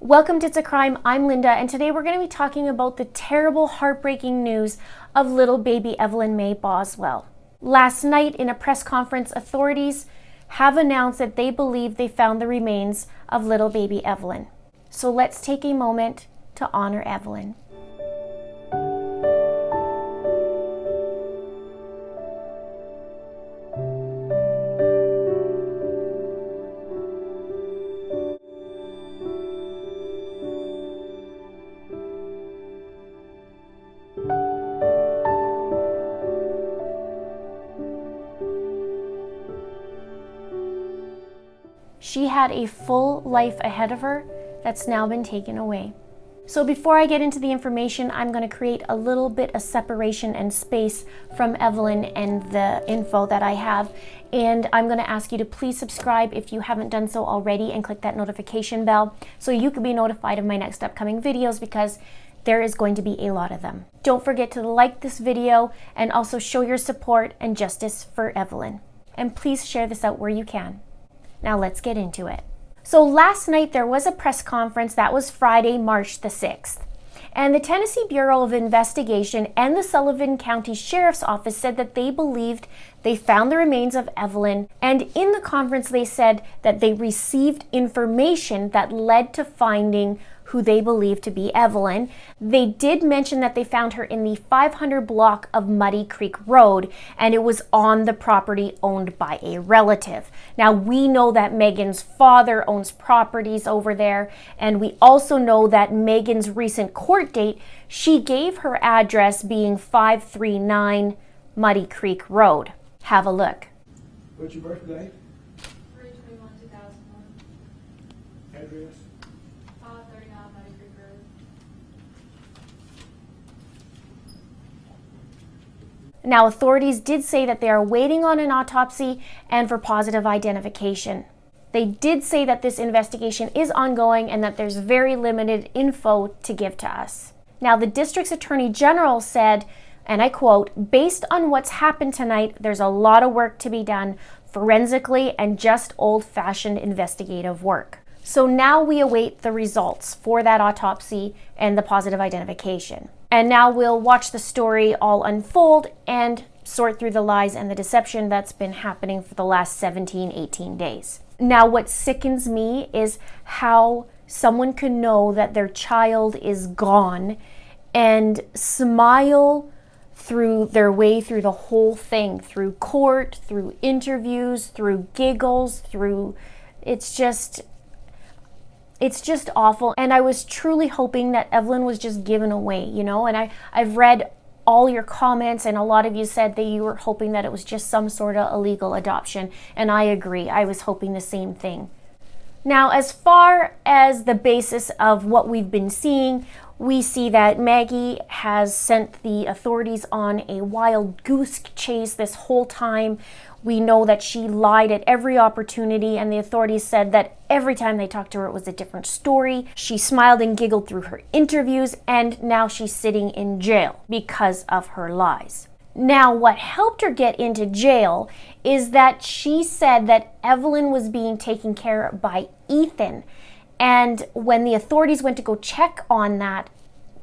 Welcome to itsacrime. I'm Linda, and today we're going to be talking about the terrible, heartbreaking news of little baby Evelyn Mae Boswell. Last night in a press conference, authorities have announced that they believe they found the remains of little baby Evelyn. So let's take a moment to honor Evelyn. She had a full life ahead of her that's now been taken away. So before I get into the information, I'm going to create a little bit of separation and space from Evelyn and the info that I have. And I'm going to ask you to please subscribe if you haven't done so already and click that notification bell so you can be notified of my next upcoming videos, because there is going to be a lot of them. Don't forget to like this video and also show your support and justice for Evelyn. And please share this out where you can. Now let's get into it. So last night there was a press conference. That was Friday, March the 6th. And the Tennessee Bureau of Investigation and the Sullivan County Sheriff's Office said that they believed they found the remains of Evelyn. And in the conference they said that they received information that led to finding who they believed to be Evelyn. They did mention that they found her in the 500 block of Muddy Creek Road, and it was on the property owned by a relative. Now, we know that Megan's father owns properties over there, and we also know that Megan's recent court date, she gave her address being 539 Muddy Creek Road. Have a look. What's your birthday? 3/21/2001. Address? 539 Muddy Creek Road. Now, authorities did say that they are waiting on an autopsy and for positive identification. They did say that this investigation is ongoing and that there's very limited info to give to us. Now, the district's attorney general said, and I quote, "Based on what's happened tonight, there's a lot of work to be done forensically and just old-fashioned investigative work." So now we await the results for that autopsy and the positive identification. And now we'll watch the story all unfold and sort through the lies and the deception that's been happening for the last 17, 18 days. Now, what sickens me is how someone can know that their child is gone and smile through their way through the whole thing, through court, through interviews, through giggles, through, it's just awful. And I was truly hoping that Evelyn was just given away, you know, and I've read all your comments, and a lot of you said that you were hoping that it was just some sort of illegal adoption, and I agree. I was hoping the same thing. Now, as far as the basis of what we've been seeing, we see that Maggie has sent the authorities on a wild goose chase this whole time. We know that she lied at every opportunity, and the authorities said that every time they talked to her, it was a different story. She smiled and giggled through her interviews, and now she's sitting in jail because of her lies. Now, what helped her get into jail is that she said that Evelyn was being taken care of by Ethan. And when the authorities went to go check on that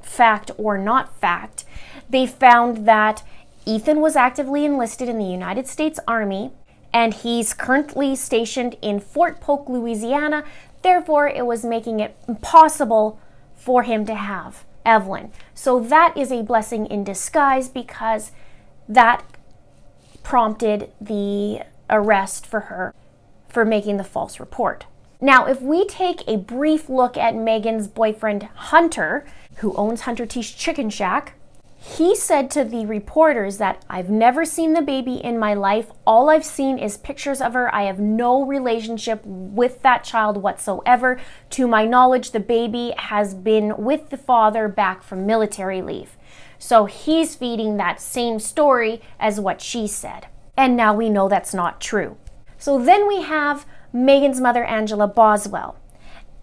fact or not fact, they found that Ethan was actively enlisted in the United States Army, and he's currently stationed in Fort Polk, Louisiana. Therefore, it was making it impossible for him to have Evelyn. So that is a blessing in disguise, because that prompted the arrest for her for making the false report. Now, if we take a brief look at Megan's boyfriend, Hunter, who owns Hunter T's Chicken Shack, he said to the reporters that, "I've never seen the baby in my life. All I've seen is pictures of her. I have no relationship with that child whatsoever. To my knowledge, the baby has been with the father back from military leave." So he's feeding that same story as what she said. And now we know that's not true. So then we have Megan's mother, Angela Boswell.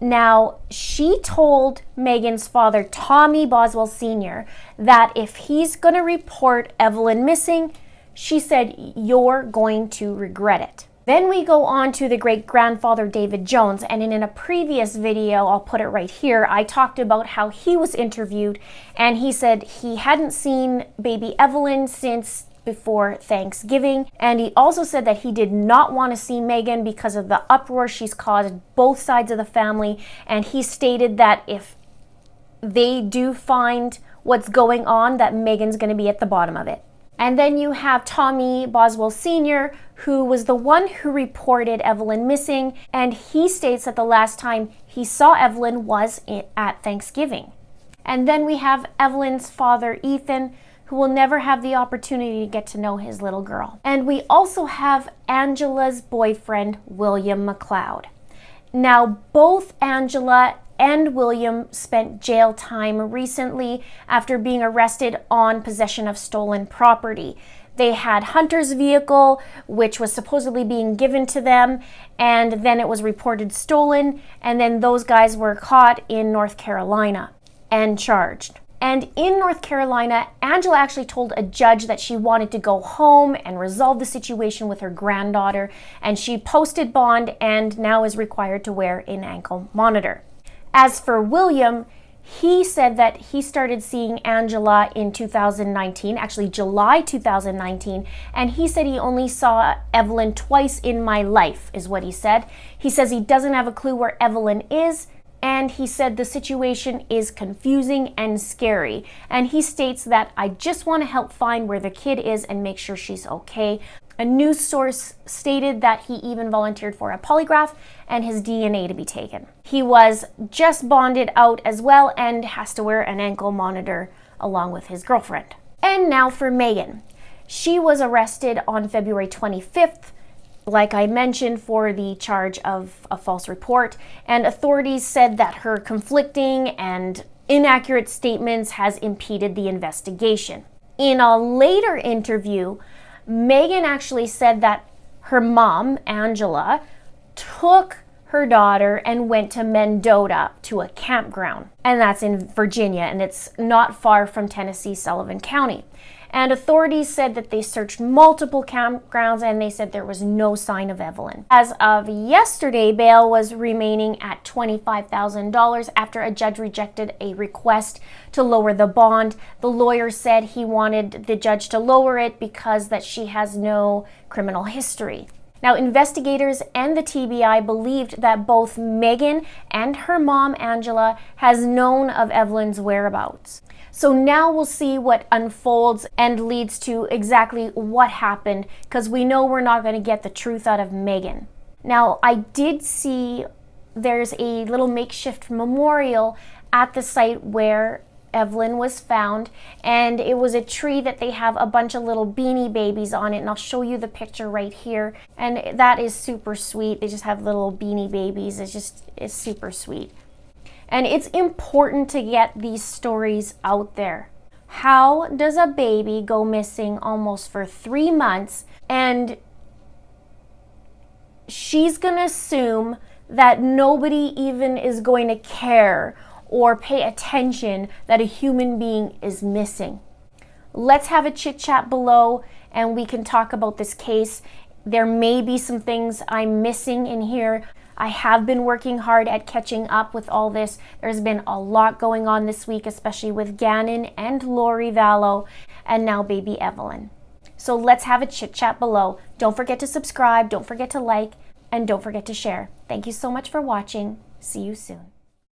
Now, she told Megan's father, Tommy Boswell Sr., that if he's going to report Evelyn missing, she said, "You're going to regret it." Then we go on to the great-grandfather David Jones, and in a previous video, I'll put it right here, I talked about how he was interviewed, and he said he hadn't seen baby Evelyn since before Thanksgiving, and he also said that he did not want to see Megan because of the uproar she's caused both sides of the family, and he stated that if they do find what's going on, that Megan's going to be at the bottom of it. And then you have Tommy Boswell Sr., who was the one who reported Evelyn missing, and he states that the last time he saw Evelyn was at Thanksgiving. And then we have Evelyn's father, Ethan, who will never have the opportunity to get to know his little girl. And we also have Angela's boyfriend, William McLeod. Now, both Angela and William spent jail time recently after being arrested on possession of stolen property. They had Hunter's vehicle, which was supposedly being given to them, and then it was reported stolen, and then those guys were caught in North Carolina and charged. And in North Carolina, Angela actually told a judge that she wanted to go home and resolve the situation with her granddaughter, and she posted bond and now is required to wear an ankle monitor. As for William, he said that he started seeing Angela in 2019, actually July 2019, and he said he only saw Evelyn twice in my life, is what he said. He says he doesn't have a clue where Evelyn is, and he said the situation is confusing and scary. And he states that I just want to help find where the kid is and make sure she's okay. A news source stated that he even volunteered for a polygraph and his DNA to be taken. He was just bonded out as well and has to wear an ankle monitor along with his girlfriend. And now for Megan. She was arrested on February 25th, like I mentioned, for the charge of a false report, and authorities said that her conflicting and inaccurate statements has impeded the investigation. In a later interview, Megan actually said that her mom, Angela, took her daughter and went to Mendota to a campground, and that's in Virginia, and it's not far from Tennessee, Sullivan County. And authorities said that they searched multiple campgrounds and they said there was no sign of Evelyn. As of yesterday, bail was remaining at $25,000 after a judge rejected a request to lower the bond. The lawyer said he wanted the judge to lower it because that she has no criminal history. Now, investigators and the TBI believed that both Megan and her mom, Angela, has known of Evelyn's whereabouts. So now we'll see what unfolds and leads to exactly what happened, because we know we're not going to get the truth out of Megan. Now, I did see there's a little makeshift memorial at the site where Evelyn was found, and it was a tree that they have a bunch of little beanie babies on it, and I'll show you the picture right here, and that is super sweet. They just have little beanie babies. It's super sweet. And it's important to get these stories out there. How does a baby go missing almost for 3 months, and she's gonna assume that nobody even is going to care or pay attention that a human being is missing? Let's have a chit chat below and we can talk about this case. There may be some things I'm missing in here. I have been working hard at catching up with all this. There's been a lot going on this week, especially with Gannon and Lori Vallow, and now baby Evelyn. So let's have a chit chat below. Don't forget to subscribe, don't forget to like, and don't forget to share. Thank you so much for watching. See you soon.